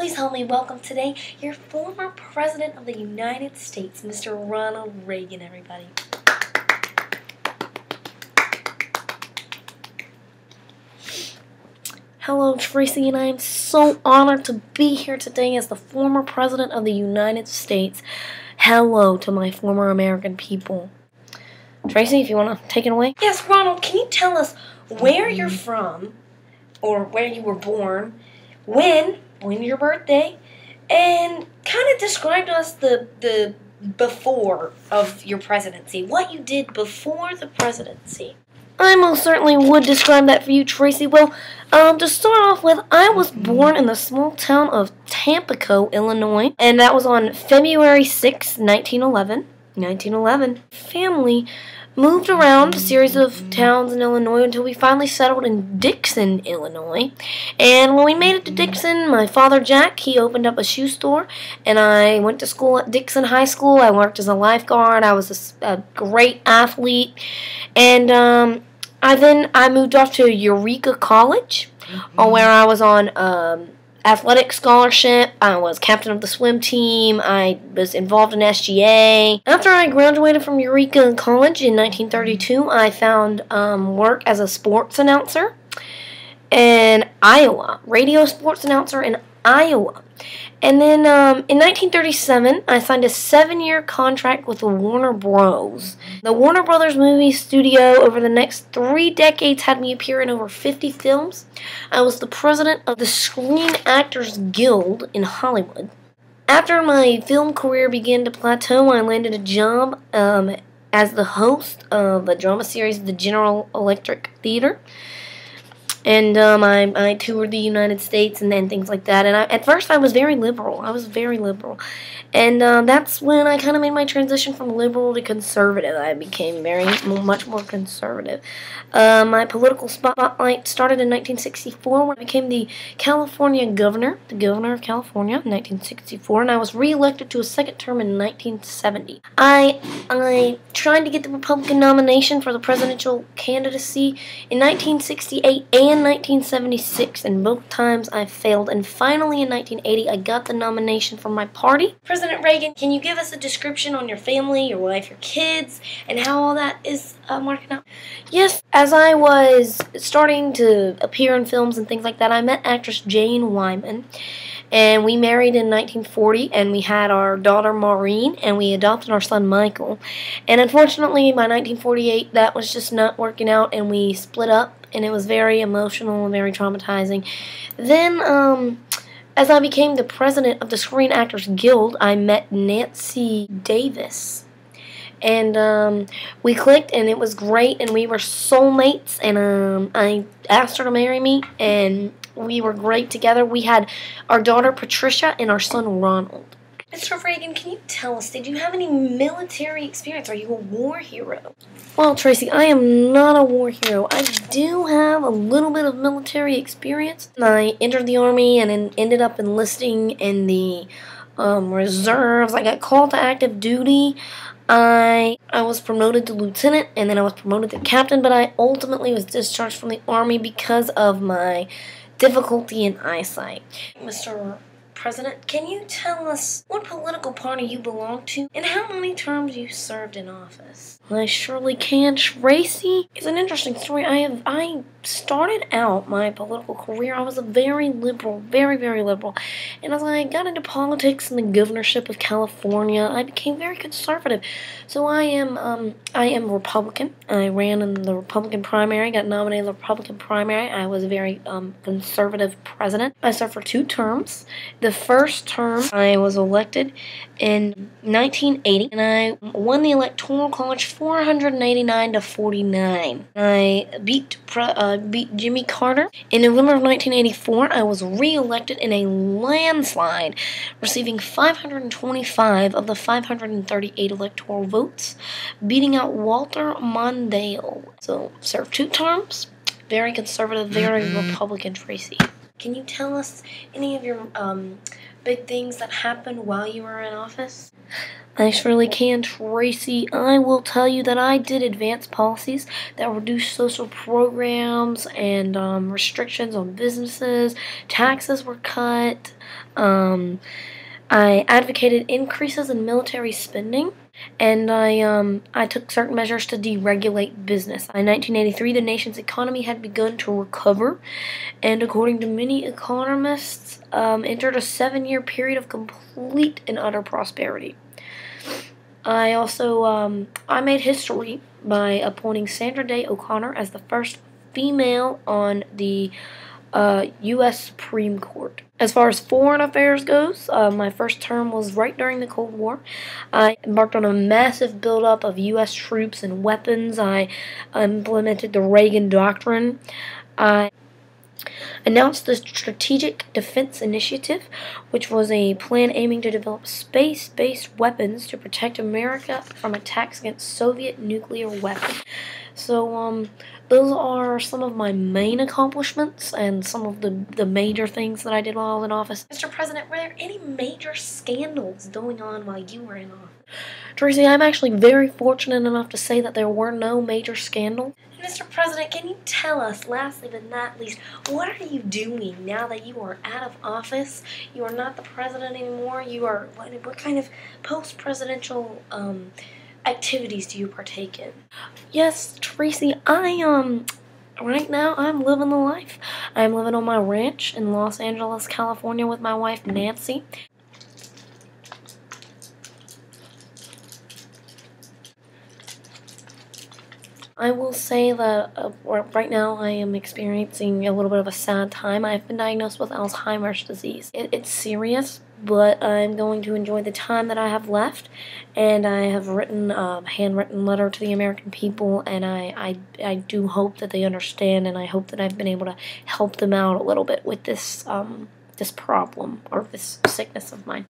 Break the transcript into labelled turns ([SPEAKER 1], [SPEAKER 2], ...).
[SPEAKER 1] Please help me welcome today your former President of the United States, Mr. Ronald Reagan, everybody. Hello, Tracy, and I am so honored to be here today as the former President of the United States. Hello to my former American people. Tracy, if you want to take it away. Yes, Ronald, can you tell us where you're from, or where you were born, when your birthday, and kind of describe to us the before of your presidency, what you did before the presidency. I most certainly would describe that for you, Tracy. Well, to start off with, I was born in the small town of Tampico, Illinois, and that was on February 6, 1911. Family moved around a series of towns in Illinois until we finally settled in Dixon, Illinois. And when we made it to Dixon, my father, Jack, he opened up a shoe store, and I went to school at Dixon High School. I worked as a lifeguard. I was a great athlete. And I moved off to Eureka College, where I was on athletic scholarship. I was captain of the swim team. I was involved in SGA. After I graduated from Eureka College in 1932, I found work as a sports announcer in Iowa, radio sports announcer in Iowa. And then in 1937, I signed a 7-year contract with the Warner Bros. The Warner Brothers movie studio over the next 3 decades had me appear in over 50 films. I was the president of the Screen Actors Guild in Hollywood. After my film career began to plateau, I landed a job as the host of a drama series, The General Electric Theater. And I toured the United States and things like that. And at first I was very liberal. And that's when I kind of made my transition from liberal to conservative. I became much more conservative. My political spotlight started in 1964 when I became the California governor, the governor of California in 1964. And I was re-elected to a second term in 1970. I tried to get the Republican nomination for the presidential candidacy in 1968 and 1976, and both times I failed. And finally in 1980, I got the nomination from my party. President Reagan, can you give us a description on your family, your wife, your kids, and how all that is working out? Yes, as I was starting to appear in films and things like that, I met actress Jane Wyman. And we married in 1940, and we had our daughter Maureen, and we adopted our son Michael. And unfortunately, by 1948, that was just not working out, and we split up, and it was very emotional and very traumatizing. Then, as I became the president of the Screen Actors Guild, I met Nancy Davis. And we clicked, and it was great, and we were soulmates, and I asked her to marry me, and we were great together. We had our daughter Patricia and our son Ronald. Mr. Reagan, can you tell us, did you have any military experience? Are you a war hero? Well, Tracy, I am not a war hero. I do have a little bit of military experience. I entered the Army and ended up enlisting in the reserves. I got called to active duty. I was promoted to lieutenant, and then I was promoted to captain, but I ultimately was discharged from the Army because of my difficulty in eyesight. Mr. President, can you tell us what political party you belong to and how many terms you served in office? I surely can, Tracy. It's an interesting story. I started out my political career, I was a very liberal, very, very liberal. And as I got into politics and the governorship of California, I became very conservative. So I am Republican. I ran in the Republican primary, got nominated in the Republican primary. I was a very conservative president. I served for 2 terms. The first term, I was elected in 1980, and I won the Electoral College 489 to 49. I beat Jimmy Carter. In November of 1984, I was re-elected in a landslide, receiving 525 of the 538 electoral votes, beating out Walter Mondale. So, served 2 terms, very conservative, very Republican, Tracy. Can you tell us any of your big things that happened while you were in office? I surely can, Tracy. I will tell you that I did advance policies that reduced social programs and restrictions on businesses. Taxes were cut. I advocated increases in military spending, and I took certain measures to deregulate business. In 1983, the nation's economy had begun to recover, and according to many economists, entered a 7-year period of complete and utter prosperity. I also I made history by appointing Sandra Day O'Connor as the first female on the U.S. Supreme Court. As far as foreign affairs goes, my first term was right during the Cold War. I embarked on a massive buildup of U.S. troops and weapons. I implemented the Reagan Doctrine. I announced the Strategic Defense Initiative, which was a plan aiming to develop space-based weapons to protect America from attacks against Soviet nuclear weapons. So, those are some of my main accomplishments and some of the major things that I did while I was in office. Mr. President, were there any major scandals going on while you were in office? Tracy, I'm actually very fortunate enough to say that there were no major scandals. Mr. President, can you tell us, lastly but not least, what are you doing now that you are out of office? You are not the president anymore. You are, what kind of post-presidential activities do you partake in? Yes, Tracy, right now I'm living the life. I'm living on my ranch in Los Angeles, California with my wife, Nancy. I will say that right now I am experiencing a little bit of a sad time. I've been diagnosed with Alzheimer's disease. It's serious, but I'm going to enjoy the time that I have left, and I have written a handwritten letter to the American people, and I do hope that they understand, and I hope that I've been able to help them out a little bit with this this problem or this sickness of mine.